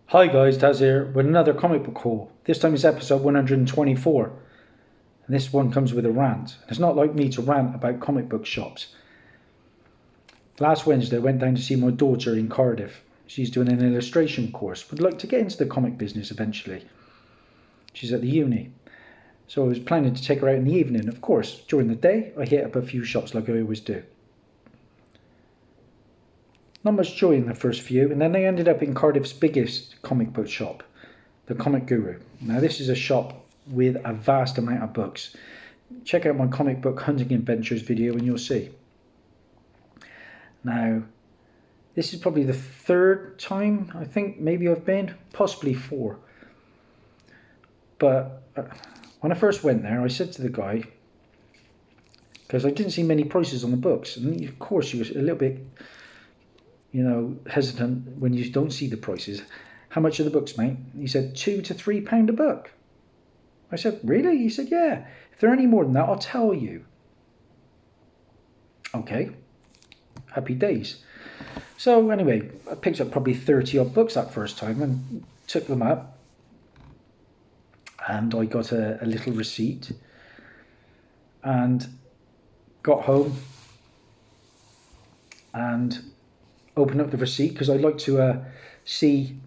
Hi guys, Dazzie here with another comic book haul. This time it's episode 124, and this one comes with a rant. It's not like me to rant about comic book shops. Last Wednesday I went down to see my daughter in Cardiff. She's doing an illustration course, would like to get into the comic business eventually. She's at the uni. So I was planning to take her out in the evening. Of course, during the day I hit up a few shops like I always do. Not much joy in the first few, and then I ended up in Cardiff's biggest comic book shop, the Comic Guru. Now this is a shop with a vast amount of books. Check out my comic book hunting adventures video and you'll see. Now, this is probably the third time I think maybe I've been, possibly four. But when I first went there, I said to the guy, because I didn't see many prices on the books, and of course he was a little bit hesitant when you don't see the prices. How much are the books, mate? He said £2 to £3 a book. I said, really? He said, yeah. If they're any more than that, I'll tell you. Okay. Happy days. So anyway, I picked up probably 30 odd books that first time and took them up. And I got a little receipt and got home and open up the receipt because I'd like to see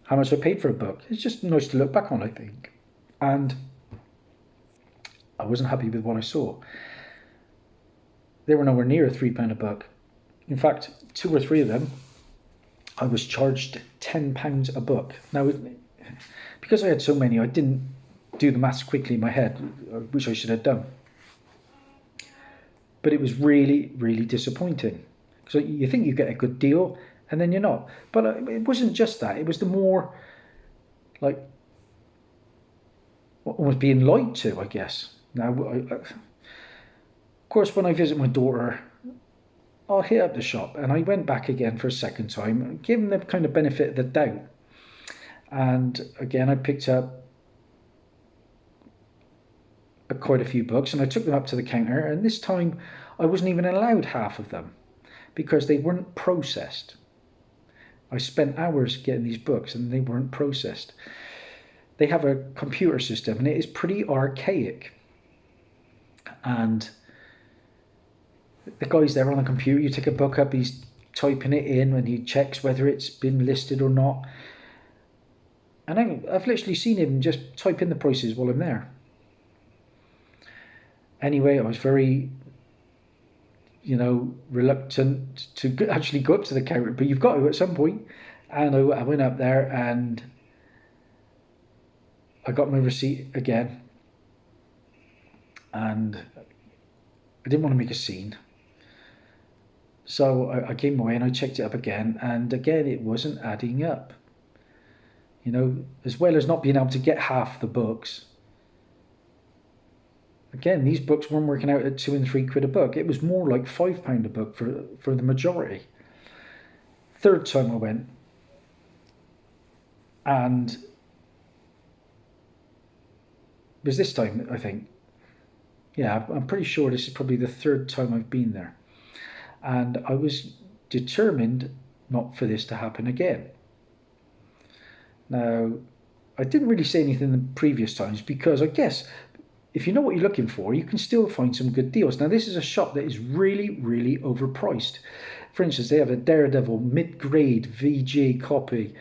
how much I paid for a book. It's just nice to look back on, I think. And I wasn't happy with what I saw. They were nowhere near £3 a book. In fact, 2 or 3 of them, I was charged £10 a book. Now, because I had so many, I didn't do the maths quickly in my head, which I should have done. But it was really, really disappointing. So you think you get a good deal, and then you're not. But it wasn't just that. It was the more, like, almost being lied to, I guess. Now, of course, when I visit my daughter, I'll hit up the shop. And I went back again for a second time, giving them the kind of benefit of the doubt. And again, I picked up quite a few books, and I took them up to the counter. And this time, I wasn't even allowed half of them, because they weren't processed. I spent hours getting these books and they weren't processed. They have a computer system and it is pretty archaic. And the guy's there on the computer, you take a book up, he's typing it in and he checks whether it's been listed or not. And I've literally seen him just type in the prices while I'm there. Anyway, I was very reluctant to actually go up to the counter, but you've got to at some point. And I went up there and I got my receipt again. And I didn't want to make a scene. So I came away and I checked it up again. And again, it wasn't adding up. As well as not being able to get half the books. Again, these books weren't working out at £2 and £3 a book. It was more like £5 a book for the majority. Third time I went, and it was this time, I think. Yeah, I'm pretty sure this is probably the third time I've been there. And I was determined not for this to happen again. Now, I didn't really say anything the previous times because I guess if you know what you're looking for, you can still find some good deals. Now, this is a shop that is really, really overpriced. For instance, they have a Daredevil mid-grade VG copy,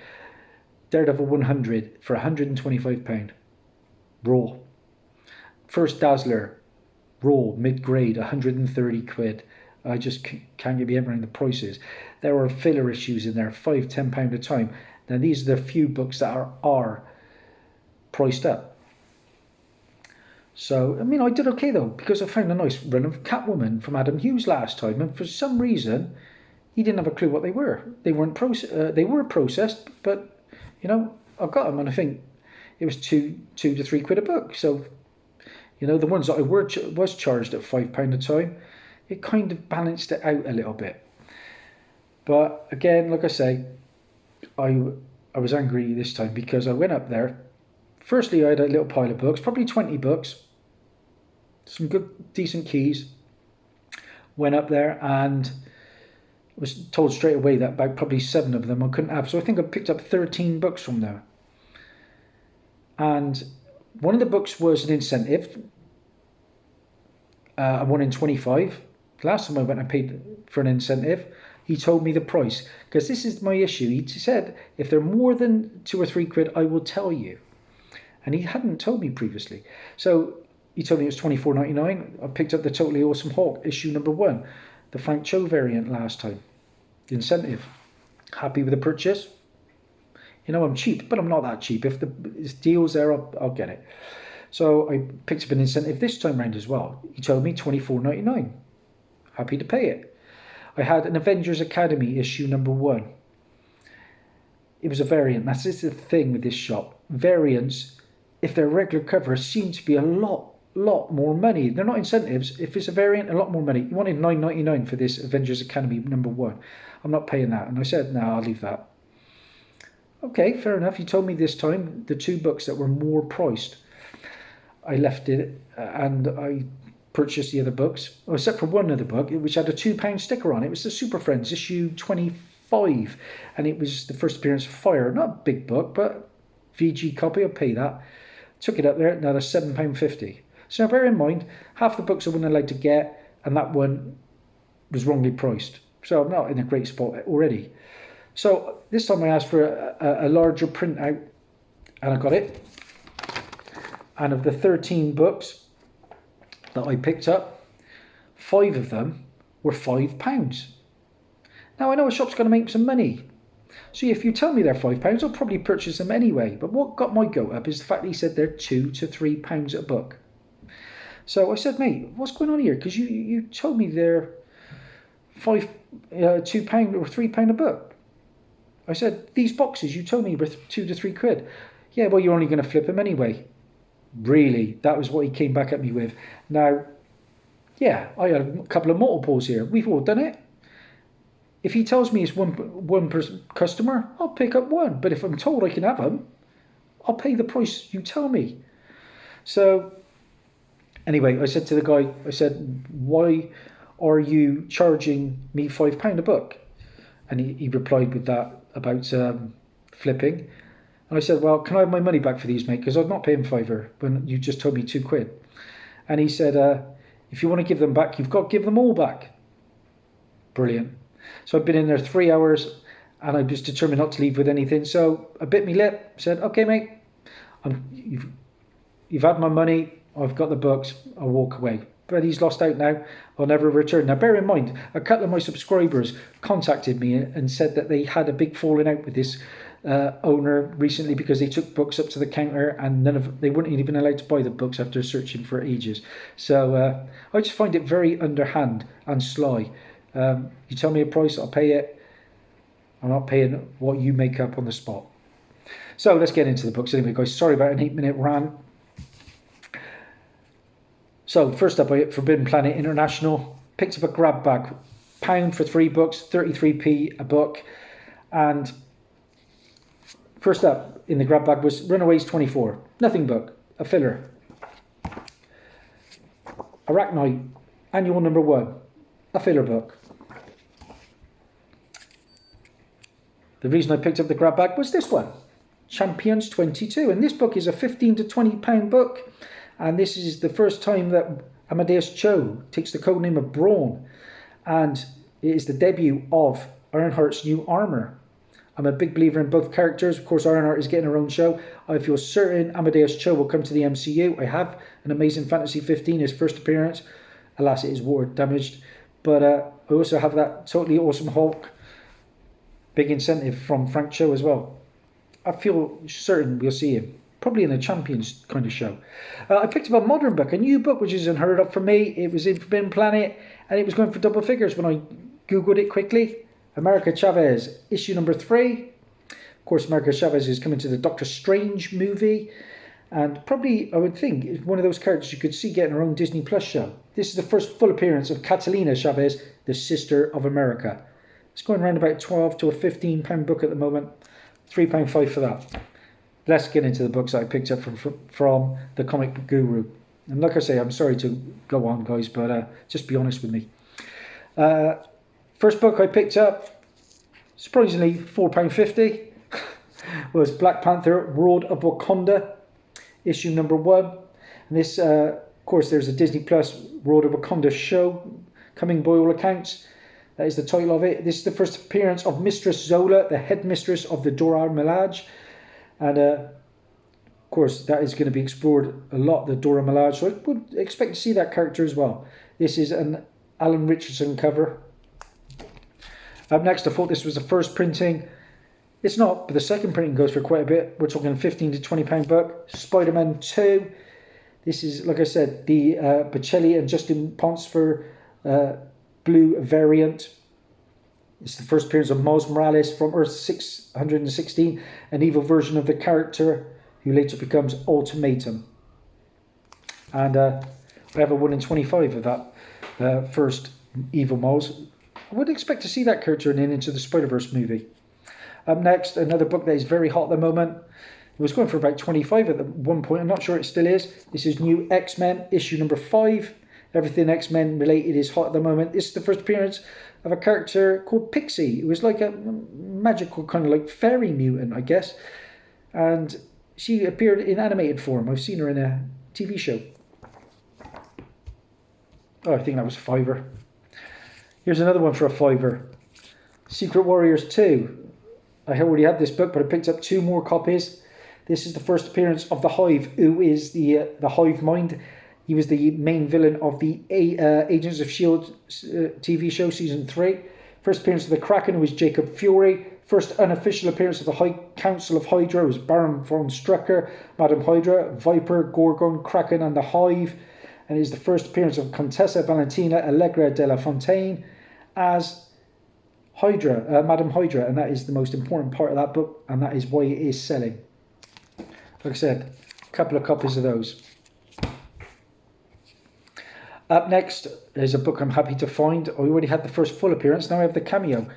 Daredevil 100 for £125. Raw. First Dazzler, raw, mid-grade, £130. I just can't get my head around the prices. There are filler issues in there, £5, £10 a time. Now, these are the few books that are priced up. So, I did okay though, because I found a nice run of Catwoman from Adam Hughes last time, and for some reason, he didn't have a clue what they were. They weren't they were processed, but I got them, and I think it was £2 to £3 a book. So, the ones that I was charged at £5 a time, it kind of balanced it out a little bit. But again, like I say, I was angry this time because I went up there. Firstly, I had a little pile of books, probably 20 books, some good, decent keys. Went up there and was told straight away that about probably 7 of them I couldn't have. So I think I picked up 13 books from there. And one of the books was an incentive. I won in 25. Last time I went and paid for an incentive, he told me the price. Because this is my issue. He said, if they're more than £2 or £3, I will tell you. And he hadn't told me previously. So he told me it was $24.99. I picked up the Totally Awesome Hulk, issue number 1. The Frank Cho variant last time. The incentive. Happy with the purchase. You know, I'm cheap, but I'm not that cheap. If the deal's there, I'll get it. So I picked up an incentive this time round as well. He told me $24.99. Happy to pay it. I had an Avengers Academy issue number 1. It was a variant. That's the thing with this shop. Variants, if they're regular covers, seem to be a lot more money. They're not incentives. If it's a variant, a lot more money. You wanted $9.99 for this Avengers Academy number 1. I'm not paying that. And I said, no, I'll leave that. Okay, fair enough. You told me this time the 2 books that were more priced. I left it and I purchased the other books, except for one other book, which had a £2 sticker on it. It was the Super Friends, issue 25. And it was the first appearance of Fire. Not a big book, but VG copy, I'll pay that. Took it up there, now they're £7.50. So now bear in mind, half the books I wasn't allowed to get, and that one was wrongly priced. So I'm not in a great spot already. So this time I asked for a larger printout, and I got it. And of the 13 books that I picked up, 5 of them were £5. Now I know a shop's going to make some money. So if you tell me they're £5, I'll probably purchase them anyway. But what got my goat up is the fact that he said they're £2 to £3 a book. So I said, mate, what's going on here? Because you told me they're £2 or £3 a book. I said, these boxes you told me were £2 to £3. Yeah, well, you're only going to flip them anyway. Really, that was what he came back at me with. Now, yeah, I had a couple of multiples here. We've all done it. If he tells me it's one customer, I'll pick up one. But if I'm told I can have them, I'll pay the price you tell me. So, anyway, I said to the guy, I said, why are you charging me £5 a book? And he replied with that about flipping. And I said, well, can I have my money back for these, mate? Because I'm not paying £5 when you just told me £2. And he said, if you want to give them back, you've got to give them all back. Brilliant. So I've been in there 3 hours and I was determined not to leave with anything. So I bit my lip, said, okay, mate, you've had my money. I've got the books. I'll walk away. But he's lost out now. I'll never return. Now, bear in mind, a couple of my subscribers contacted me and said that they had a big falling out with this owner recently because they took books up to the counter and they weren't even allowed to buy the books after searching for ages. So I just find it very underhand and sly. You tell me a price, I'll pay it. I'm not paying what you make up on the spot. So let's get into the books anyway, guys. Sorry about an 8-minute rant. So first up, I hit Forbidden Planet International. Picked up a grab bag. £1 for 3 books, 33p a book. And first up in the grab bag was Runaways 24. Nothing book. A filler. Arachnite. Annual number 1. A filler book. The reason I picked up the grab bag was this one. Champions 22. And this book is a £15 to £20 book. And this is the first time that Amadeus Cho takes the codename of Brawn. And it is the debut of Ironheart's new armour. I'm a big believer in both characters. Of course, Ironheart is getting her own show. I feel certain Amadeus Cho will come to the MCU. I have an Amazing Fantasy 15, his first appearance. Alas, it is water damaged. But I also have that Totally Awesome Hulk. Big incentive from Frank Cho as well. I feel certain we'll see him. Probably in a Champions kind of show. I picked up a modern book, a new book which is unheard of for me. It was in Forbidden Planet and it was going for double figures when I Googled it quickly. America Chavez, issue number 3. Of course, America Chavez is coming to the Doctor Strange movie. And probably, I would think, is one of those characters you could see getting her own Disney Plus show. This is the first full appearance of Catalina Chavez, the Sister of America. It's going around about £12 to a £15 book at the moment. £3.5 for that. Let's get into the books that I picked up from the Comic Book Guru. And like I say, I'm sorry to go on, guys, but just be honest with me. First book I picked up, surprisingly £4.50, was Black Panther, World of Wakanda, issue number 1. And this, of course, there's a Disney Plus World of Wakanda show coming by all accounts. That is the title of it. This is the first appearance of Mistress Zola, the headmistress of the Dora Milaje. And, of course, that is going to be explored a lot, the Dora Milaje. So I would expect to see that character as well. This is an Alan Richardson cover. Up next, I thought this was the first printing. It's not, but the second printing goes for quite a bit. We're talking £15 to £20 book. Spider-Man 2. This is, like I said, the Bocelli and Justin Ponsford blue variant. It's the first appearance of Miles Morales from Earth 616, an evil version of the character who later becomes Ultimatum. And I have a 1 in 25 of that first evil Miles. I would expect to see that character in Into the Spider-Verse movie. Up next, another book that is very hot at the moment. It was going for about 25 at one point. I'm not sure it still is. This is New X-Men, issue number 5. Everything X-Men related is hot at the moment. This is the first appearance of a character called Pixie. It was like a magical kind of like fairy mutant, I guess. And she appeared in animated form. I've seen her in a TV show. Oh, I think that was a £5. Here's another one for a £5. Secret Warriors 2. I already had this book, but I picked up 2 more copies. This is the first appearance of the Hive, who is the Hive Mind. He was the main villain of the Agents of S.H.I.E.L.D. TV show, Season 3. First appearance of the Kraken, who was Jacob Fury. First unofficial appearance of the High Council of Hydra was Baron von Strucker, Madame Hydra, Viper, Gorgon, Kraken, and the Hive. And it is the first appearance of Contessa Valentina Allegra de la Fontaine as Hydra, Madame Hydra, and that is the most important part of that book, and that is why it is selling. Like I said, a couple of copies of those. Up next is a book I'm happy to find. I already had the first full appearance, now I have the cameo.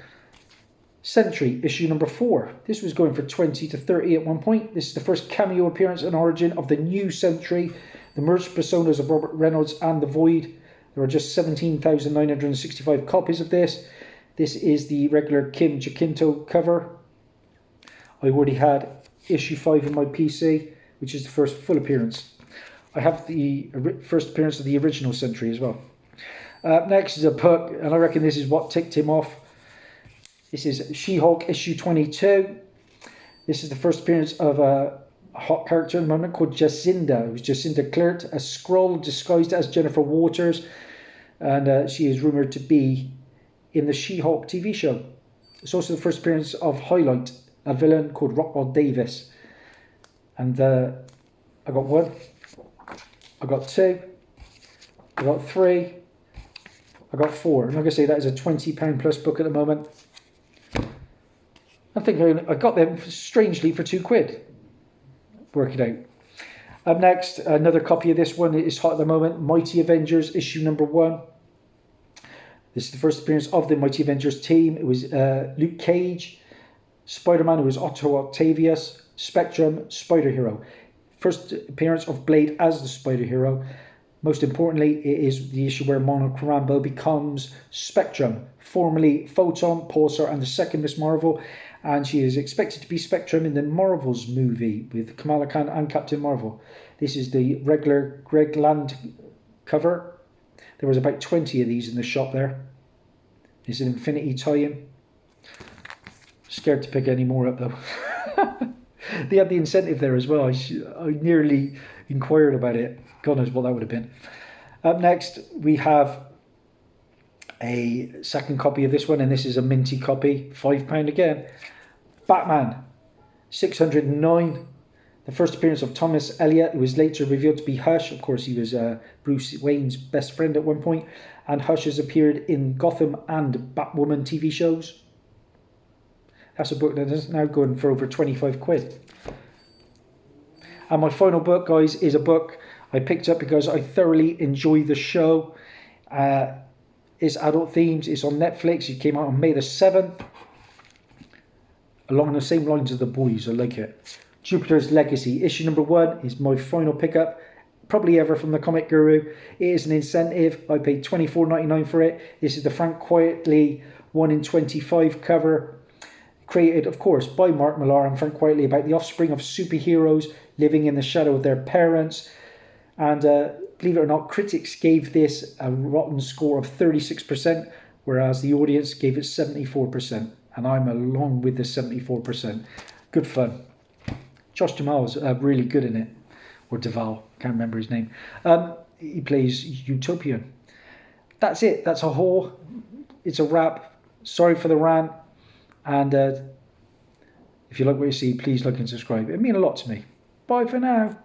Sentry, issue number 4. This was going for 20 to 30 at one point. This is the first cameo appearance and origin of the new Sentry, the merged personas of Robert Reynolds and the Void. There are just 17,965 copies of this. This is the regular Kim Jacinto cover. I already had issue 5 in my PC, which is the first full appearance. I have the first appearance of the original Sentry as well. Next is a book, and I reckon this is what ticked him off. This is She-Hulk issue 22. This is the first appearance of a hot character at the moment called Jacinda. It was Jacinda Claret, a Skrull disguised as Jennifer Waters, and she is rumoured to be in the She-Hulk TV show. It's also the first appearance of Highlight, a villain called Rockwell Davis. And I got 1, I got 2, I got 3, I got 4. And like I say, that is a £20 plus book at the moment. I think I got them strangely for £2. Work it out. Up next, another copy of this one is hot at the moment. Mighty Avengers issue number 1. This is the first appearance of the Mighty Avengers team. It was Luke Cage, Spider-Man, who was Otto Octavius, Spectrum, Spider-Hero. First appearance of Blade as the Spider-Hero. Most importantly, it is the issue where Monica Rambeau becomes Spectrum, formerly Photon, Pulsar, and the second Miss Marvel. And she is expected to be Spectrum in the Marvels movie with Kamala Khan and Captain Marvel. This is the regular Greg Land cover. There was about 20 of these in the shop there. It's an Infinity tie-in. Scared to pick any more up though. They had the incentive there as well. I nearly inquired about it. God knows what that would have been. Up next, we have a second copy of this one, and this is a minty copy, £5 again. Batman, 609. The first appearance of Thomas Elliot, who was later revealed to be Hush. Of course, he was Bruce Wayne's best friend at one point. And Hush has appeared in Gotham and Batwoman TV shows. That's a book that is now going for over £25. And my final book, guys, is a book I picked up because I thoroughly enjoy the show. It's adult themes. It's on Netflix. It came out on May the 7th. Along the same lines as The Boys. I like it. Jupiter's Legacy. Issue number 1 is my final pickup, probably ever, from the Comic Guru. It is an incentive. I paid $24.99 for it. This is the Frank Quitely 1 in 25 cover. Created, of course, by Mark Millar and Frank Whiteley, about the offspring of superheroes living in the shadow of their parents. And believe it or not, critics gave this a rotten score of 36%, whereas the audience gave it 74%. And I'm along with the 74%. Good fun. Josh Duhamel's really good in it. Or Duval, can't remember his name. He plays Utopian. That's it. That's a haul. It's a wrap. Sorry for the rant. And if you like what you see, please like and subscribe. It means a lot to me. Bye for now.